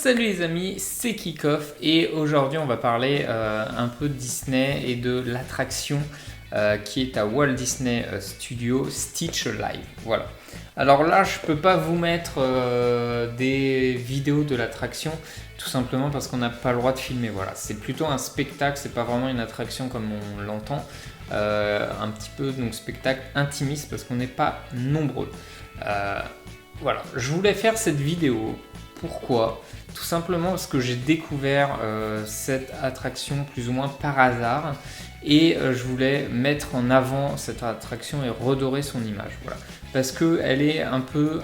Salut les amis, c'est Kickoff et aujourd'hui on va parler un peu de Disney et de l'attraction qui est à Walt Disney Studios Stitch Live. Voilà. Alors là je peux pas vous mettre des vidéos de l'attraction tout simplement parce qu'on n'a pas le droit de filmer. Voilà. C'est plutôt un spectacle, c'est pas vraiment une attraction comme on l'entend. Un petit peu donc spectacle intimiste parce qu'on n'est pas nombreux. Voilà, je voulais faire cette vidéo. Pourquoi ? Tout simplement parce que j'ai découvert cette attraction plus ou moins par hasard et je voulais mettre en avant cette attraction et redorer son image. Voilà. Parce qu'elle est un peu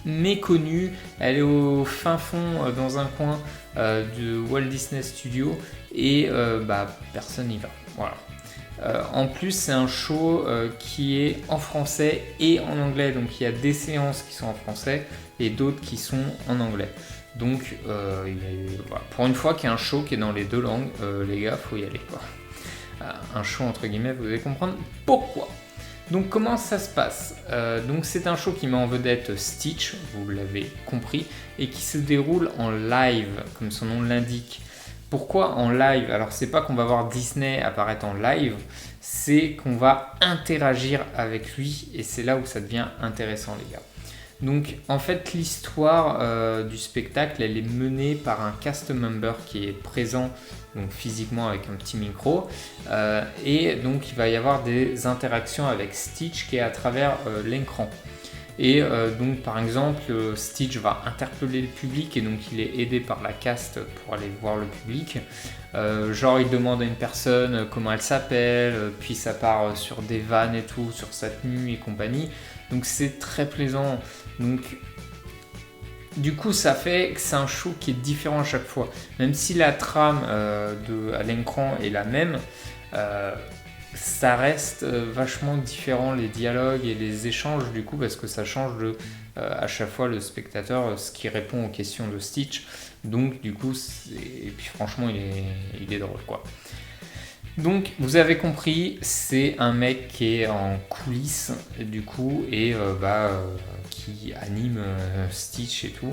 méconnue, elle est au fin fond dans un coin de Walt Disney Studios et personne n'y va. Voilà. En plus, c'est un show qui est en français et en anglais. Donc, il y a des séances qui sont en français et d'autres qui sont en anglais. Donc, voilà. Pour une fois qu'il y a un show qui est dans les deux langues, les gars, faut y aller, quoi. Un show entre guillemets, vous allez comprendre pourquoi. Donc, comment ça se passe ? Donc, c'est un show qui met en vedette Stitch, vous l'avez compris, et qui se déroule en live, comme son nom l'indique. Pourquoi en live ? Alors c'est pas qu'on va voir Disney apparaître en live, c'est qu'on va interagir avec lui et c'est là où ça devient intéressant les gars. Donc en fait l'histoire du spectacle elle est menée par un cast member qui est présent donc physiquement avec un petit micro et donc il va y avoir des interactions avec Stitch qui est à travers l'écran. Et donc par exemple Stitch va interpeller le public et donc il est aidé par la cast pour aller voir le public. Genre il demande à une personne comment elle s'appelle, puis ça part sur des vannes et tout, sur sa tenue et compagnie. Donc c'est très plaisant. Donc du coup ça fait que c'est un show qui est différent à chaque fois. Même si la trame à l'écran est la même, ça reste vachement différent les dialogues et les échanges du coup parce que ça change de à chaque fois le spectateur ce qui répond aux questions de Stitch donc du coup et puis franchement il est drôle quoi. Donc vous avez compris, c'est un mec qui est en coulisses du coup et qui anime Stitch et tout.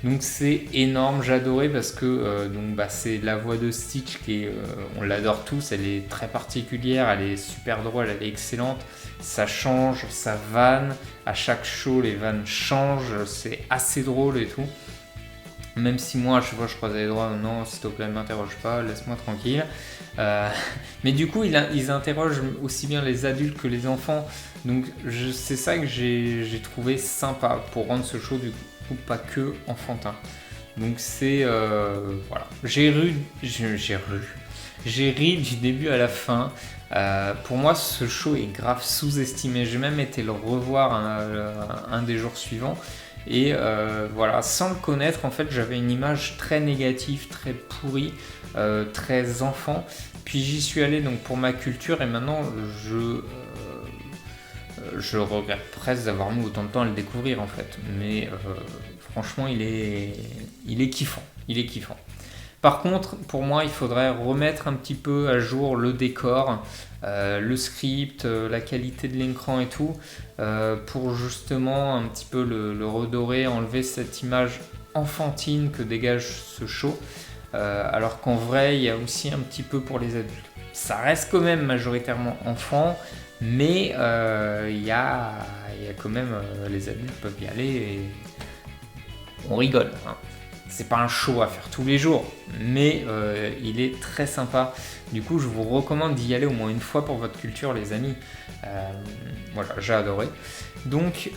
Donc c'est énorme, j'adorais parce que c'est la voix de Stitch qui est, on l'adore tous, elle est très particulière, elle est super drôle, elle est excellente, ça change, ça vanne, à chaque show les vannes changent, c'est assez drôle et tout. Même si moi à chaque fois je croisais les doigts, non s'il te plaît ne m'interroge pas, laisse-moi tranquille. Mais du coup ils interrogent aussi bien les adultes que les enfants, donc c'est ça que j'ai trouvé sympa pour rendre ce show du coup pas que enfantin. Donc c'est voilà. J'ai ri du début à la fin. Pour moi ce show est grave sous-estimé. J'ai même été le revoir un des jours suivants. Et voilà, sans le connaître, en fait, j'avais une image très négative, très pourrie, très enfant. Puis j'y suis allé donc pour ma culture et maintenant je regrette presque d'avoir mis autant de temps à le découvrir en fait. Mais franchement, il est kiffant. Il est kiffant. Par contre, pour moi, il faudrait remettre un petit peu à jour le décor, le script, la qualité de l'écran et tout, pour justement un petit peu le redorer, enlever cette image enfantine que dégage ce show, alors qu'en vrai, il y a aussi un petit peu pour les adultes. Ça reste quand même majoritairement enfant, mais il y a quand même, les adultes peuvent y aller et on rigole, hein. C'est pas un show à faire tous les jours, mais il est très sympa. Du coup, je vous recommande d'y aller au moins une fois pour votre culture, les amis. Voilà, j'ai adoré. Donc,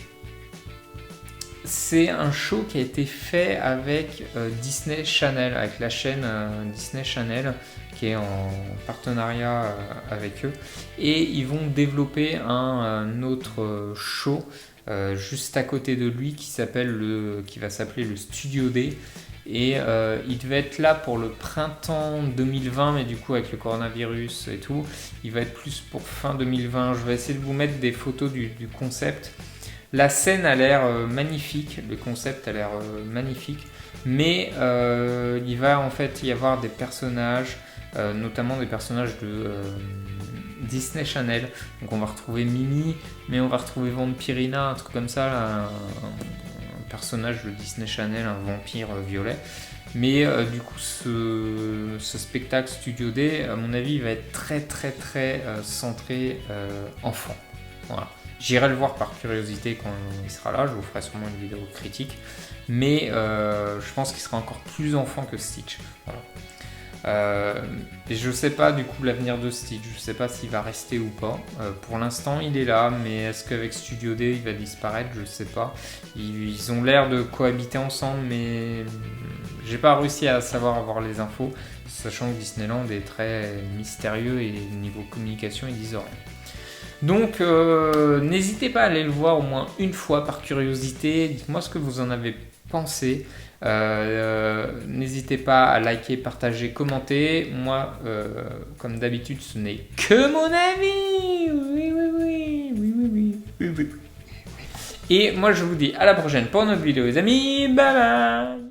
c'est un show qui a été fait avec Disney Channel, avec la chaîne Disney Channel, qui est en partenariat avec eux. Et ils vont développer un autre show juste à côté de lui qui va s'appeler le Studio D. Et il devait être là pour le printemps 2020, mais du coup avec le coronavirus et tout, il va être plus pour fin 2020. Je vais essayer de vous mettre des photos du concept. La scène a l'air magnifique, le concept a l'air magnifique, mais il va en fait y avoir des personnages, notamment des personnages de Disney Channel. Donc on va retrouver Mimi, mais on va retrouver Vampirina, un truc comme ça, là, un personnage de Disney Channel, un vampire violet. Mais du coup, ce spectacle Studio D, à mon avis, il va être très centré enfant. Voilà. J'irai le voir par curiosité quand il sera là, je vous ferai sûrement une vidéo critique. Mais je pense qu'il sera encore plus enfant que Stitch. Voilà. Et je sais pas du coup l'avenir de Stitch, je sais pas s'il va rester ou pas. Pour l'instant il est là, mais est-ce qu'avec Studio D il va disparaître, je sais pas. Ils ont l'air de cohabiter ensemble, mais j'ai pas réussi à avoir les infos, sachant que Disneyland est très mystérieux et niveau communication ils disent rien. Donc n'hésitez pas à aller le voir au moins une fois par curiosité, dites-moi ce que vous en avez pensé. N'hésitez pas à liker, partager, commenter. Moi, comme d'habitude, ce n'est que mon avis. Oui. Et moi, je vous dis à la prochaine pour une autre vidéo, les amis. Bye bye.